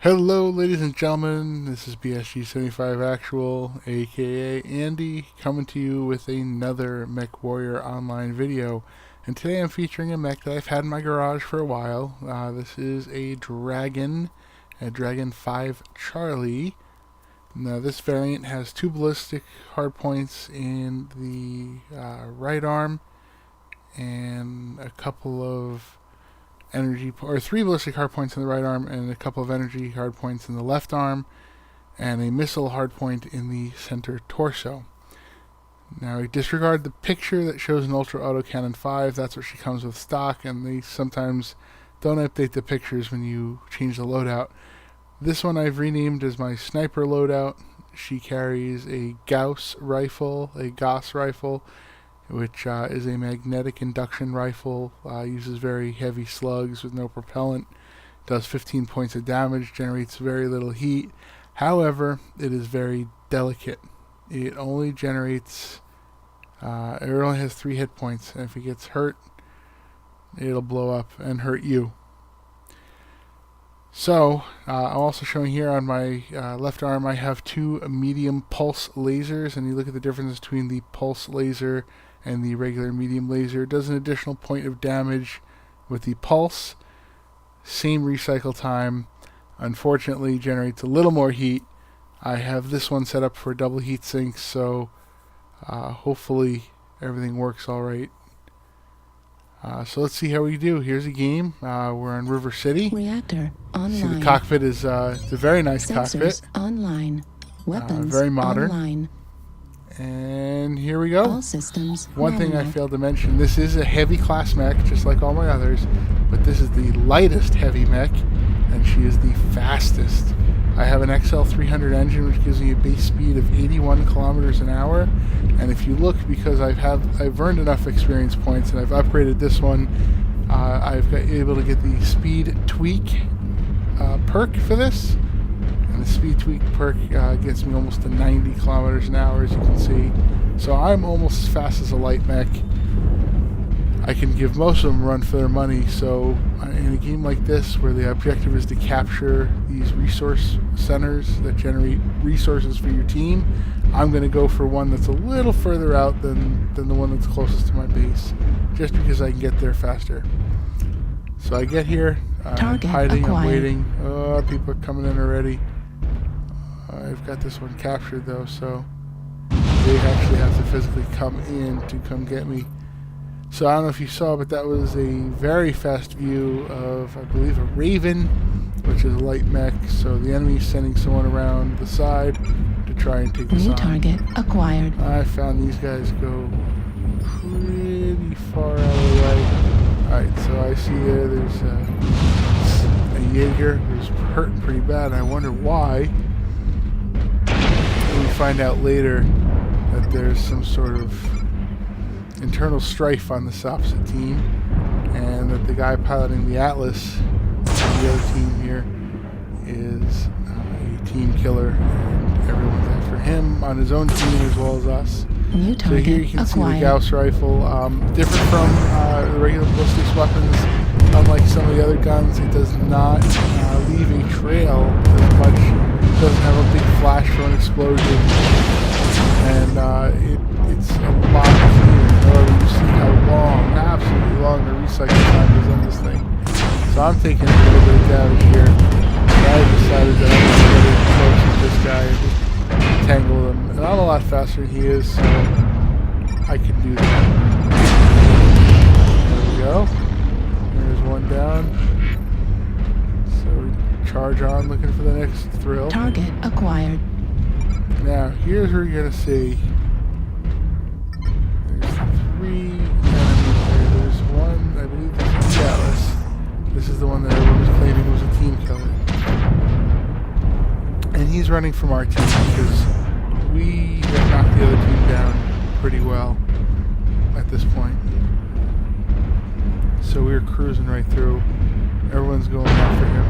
Hello, ladies and gentlemen. This is BSG75 Actual, aka Andy, coming to you with another MechWarrior online video. And today I'm featuring a mech that I've had in my garage for a while. This is a Dragon 5 Charlie. Now, this variant has 2 ballistic hardpoints in the right arm and a couple of or 3 ballistic hardpoints in the right arm and a couple of energy hardpoints in the left arm, and a missile hardpoint in the center torso. Now, we disregard the picture that shows an Ultra Autocannon 5. That's what she comes with stock, and they sometimes don't update the pictures when you change the loadout. This one I've renamed as my sniper loadout. She carries a Gauss Rifle, which is a magnetic induction rifle, uses very heavy slugs with no propellant, does 15 points of damage, generates very little heat. However, it is very delicate. It only generates, it only has 3 hit points, and if it gets hurt, it'll blow up and hurt you. So, I'm also showing here on my left arm, I have 2 medium pulse lasers, and you look at the difference between the pulse laser and the regular medium laser. It does an additional point of damage with the pulse. Same recycle time. Unfortunately, generates a little more heat. I have this one set up for double heat sinks, so hopefully everything works alright. So let's see how we do. Here's a game. We're in River City. Reactor online. See, the cockpit is it's a very nice Sensors cockpit. Online. Weapons very modern. online. And here we go. All systems One thing I nominal. failed to mention, this is a heavy class mech, just like all my others, but this is the lightest heavy mech, and she is the fastest. I have an XL300 engine, which gives me a base speed of 81 kilometers an hour, and if you look, because I've earned enough experience points, and I've upgraded this one, I've got able to get the speed tweak perk for this. And the speed tweak perk gets me almost to 90 kilometers an hour, as you can see. So I'm almost as fast as a light mech. I can give most of them a run for their money. So in a game like this, where the objective is to capture these resource centers that generate resources for your team, I'm going to go for one that's a little further out than the one that's closest to my base, just because I can get there faster. So I get here, I'm hiding, I'm waiting. Oh, people are coming in already. I've got this one captured though, so they actually have to physically come in to come get me. So I don't know if you saw, but that was a very fast view of, I believe, a Raven, which is a light mech. So the enemy's sending someone around the side to try and take us on. New target acquired. I found these guys go pretty far out of the way. Alright, so I see there's a Jaeger who's hurting pretty bad. I wonder why. We find out later that there's some sort of internal strife on this opposite team, and that the guy piloting the Atlas, the other team here, is a team killer, and everyone's after him on his own team as well as us. New So target here you can acquired. see the Gauss Rifle, different from the regular ballistics weapons. Unlike some of the other guns, it does not leave a trail as much. It doesn't have a big flash from an explosion, and it's a lot cleaner. However, you see how long, absolutely long, the recycle time is on this thing. So I'm taking a little bit of damage here. And I decided that I'm going to get in close with this guy and just tangle him. And I'm a lot faster than he is, so I can do that. There we go. There's one down. So we charge on, looking for the next thrill. Target acquired. Now, here's where you're going to see there's 3 enemies there. There's one, I believe this is Atlas. This is the one that everyone was claiming was a team killer. And he's running from our team because we have knocked the other team down pretty well at this point. So we were cruising right through. Everyone's going after him.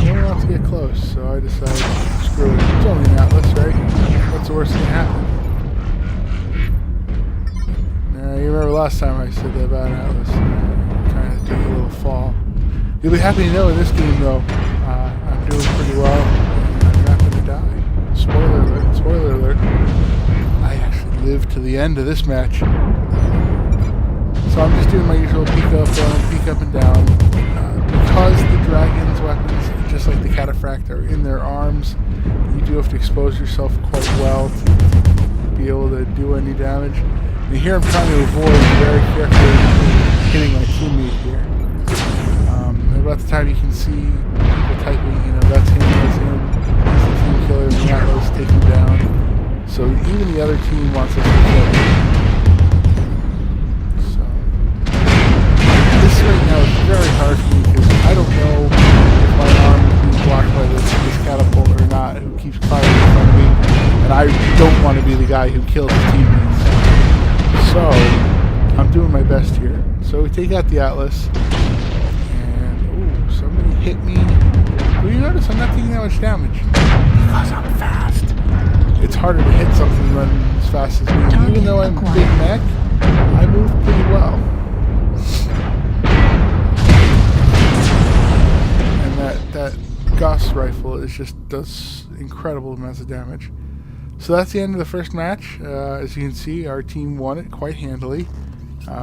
No one wants to get close, so I decided, screw it. It's only an Atlas, right? What's the worst that can happen? Now, you remember last time I said that about an Atlas. Kind of took a little fall. You'll be happy to know in this game, though, I'm doing pretty well. to the end of this match. So I'm just doing my usual peek up and down. Because the dragon's weapons, just like the cataphract, are in their arms, you do have to expose yourself quite well to be able to do any damage. And here I'm trying to avoid very carefully hitting my teammate here. About the time you can see people typing, you know, that's him, he's the team killer, and the Atlas take him down. So even the other team wants us to kill him. So this right now is very hard for me because I don't know if my arm is being blocked by this catapult or not, who keeps firing in front of me, and I don't want to be the guy who kills his teammates. So I'm doing my best here. So we take out the Atlas. Somebody hit me. Well, you notice I'm not taking that much damage. Because I'm fast. It's harder to hit something running as fast as me. Even though I'm a big mech, I move pretty well. And that Gauss Rifle does incredible amounts of damage. So that's the end of the first match. As you can see, our team won it quite handily.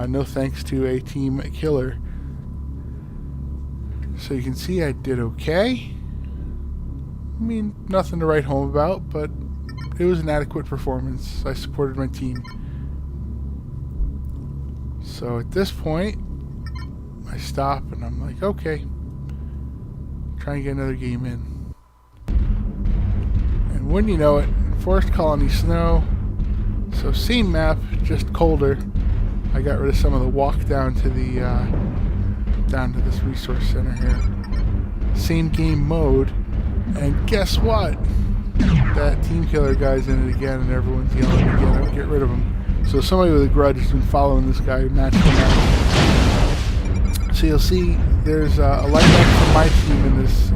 No thanks to a team killer. So you can see I did okay. I mean, nothing to write home about, but it was an adequate performance. I supported my team. So at this point, I stop and I'm like, okay, try and get another game in. And wouldn't you know it, Forest Colony Snow. So same map, just colder. I got rid of some of the walk down to this resource center here. Same game mode, and guess what? That team killer guy's in it again, and everyone's yelling again. I get rid of him. So somebody with a grudge has been following this guy match to match. So you'll see there's a light mech from my team in this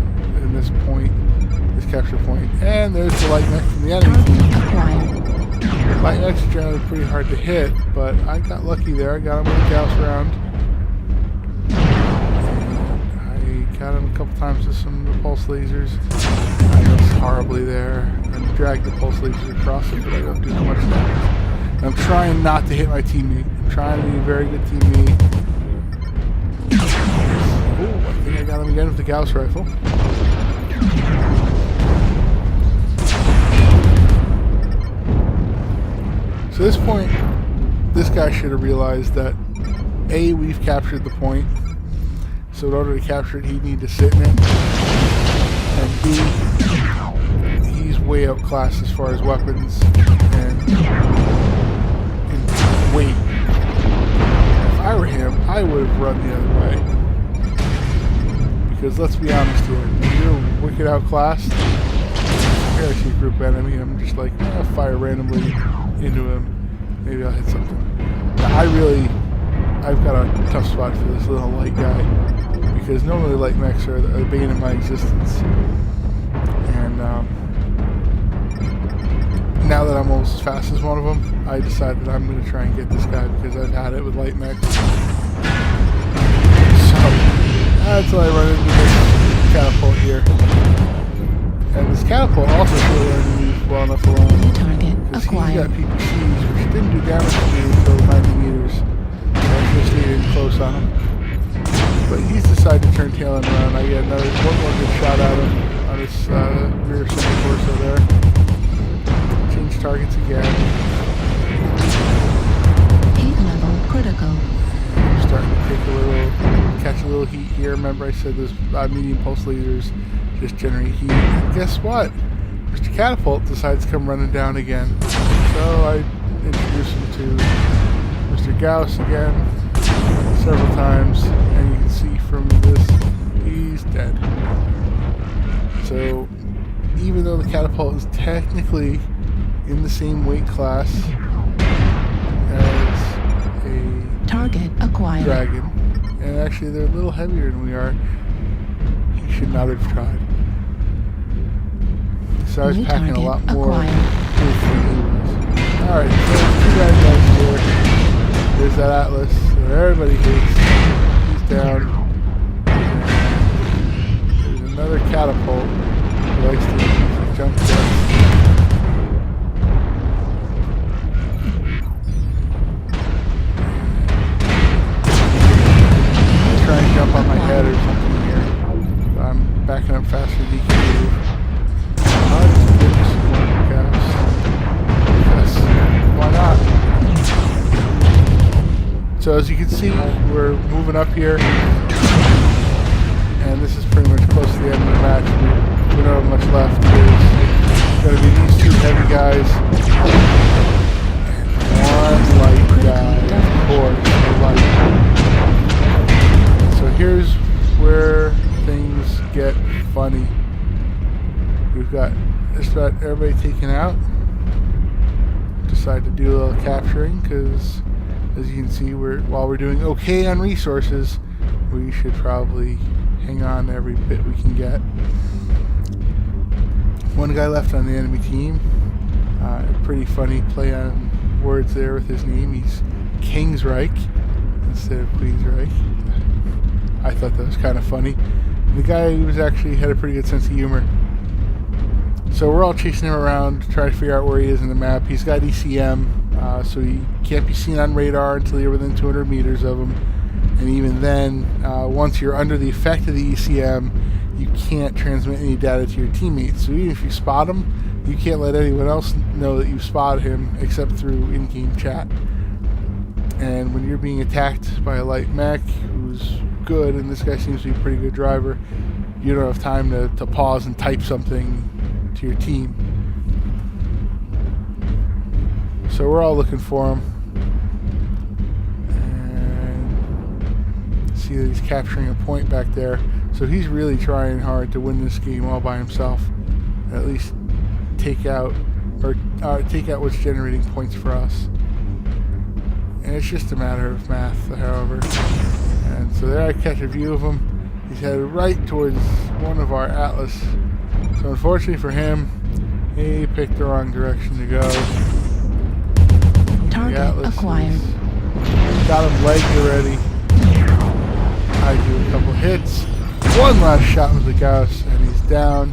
capture point, and there's the light mech from the enemy team. Light mechs are generally pretty hard to hit, but I got lucky there. I got him with a Gauss round. Got him a couple times with some of the pulse lasers. I missed horribly there and dragged the pulse lasers across it, but I don't do too much damage. And I'm trying not to hit my teammate. I'm trying to be a very good teammate. Oh, I think I got him again with the Gauss Rifle. So at this point, this guy should have realized that A, we've captured the point. So in order to capture it, he'd need to sit in it. And B, he's way outclassed as far as weapons and weight. If I were him, I would have run the other way. Because let's be honest here, when you're wicked outclassed, here I see a group enemy, I'm just like, I'll fire randomly into him. Maybe I'll hit something. Now, I've got a tough spot for this little light guy. Because normally light mechs are the bane of my existence. And now that I'm almost as fast as one of them, I decided I'm going to try and get this guy because I've had it with light mechs. So that's why I run into this catapult here. And this catapult also should have learned to leave well enough alone. Because he's got PPCs, which didn't do damage to me until 90 meters. So I just needed close on him. But he's decided to turn tail end around. I get one more good shot at him on his rear center torso there. Change targets again. Heat level critical. I'm starting to catch a little heat here. Remember I said those medium pulse lasers just generate heat. And guess what? Mr. Catapult decides to come running down again. So I introduce him to Mr. Gauss again several times, and you can see from this, he's dead. So even though the catapult is technically in the same weight class as a target acquired dragon, and actually they're a little heavier than we are, he should not have tried. So I was packing a lot more. Alright, so two guys out here. There's that Atlas. So everybody hates. He's down. There's another catapult who likes to jump jets. faster than he can move. I'll just give you some more Gauss. Yes, why not? So as you can see, we're moving up here. And this is pretty much close to the end of the match. We don't have much left. There's going to be these two heavy guys. And one light guy, of course. So here's where things get funny. We've got just about everybody taken out. Decided to do a little capturing because, as you can see, while we're doing okay on resources, we should probably hang on to every bit we can get. One guy left on the enemy team. Pretty funny play on words there with his name. He's Kingsreich instead of Queensreich. I thought that was kind of funny. The guy was actually had a pretty good sense of humor. So we're all chasing him around, trying to figure out where he is in the map. He's got ECM, so he can't be seen on radar until you're within 200 meters of him. And even then, once you're under the effect of the ECM, you can't transmit any data to your teammates. So even if you spot him, you can't let anyone else know that you spotted him except through in-game chat. And when you're being attacked by a light mech who's good, and this guy seems to be a pretty good driver, you don't have time to pause and type something to your team. So we're all looking for him. See that he's capturing a point back there, so he's really trying hard to win this game all by himself, and at least take out what's generating points for us. And it's just a matter of math, however. And so there I catch a view of him. He's headed right towards one of our Atlas. So unfortunately for him, he picked the wrong direction to go. Target acquired. Got him legged already. I do a couple hits, one last shot with the Gauss, and he's down,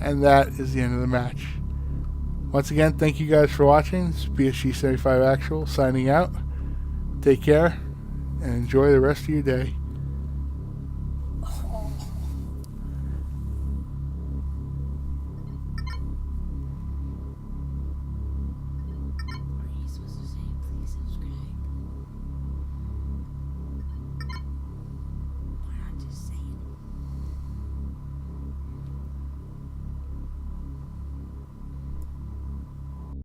and that is the end of the match. Once again, thank you guys for watching. This is BSG75 Actual signing out. Take care, and enjoy the rest of your day.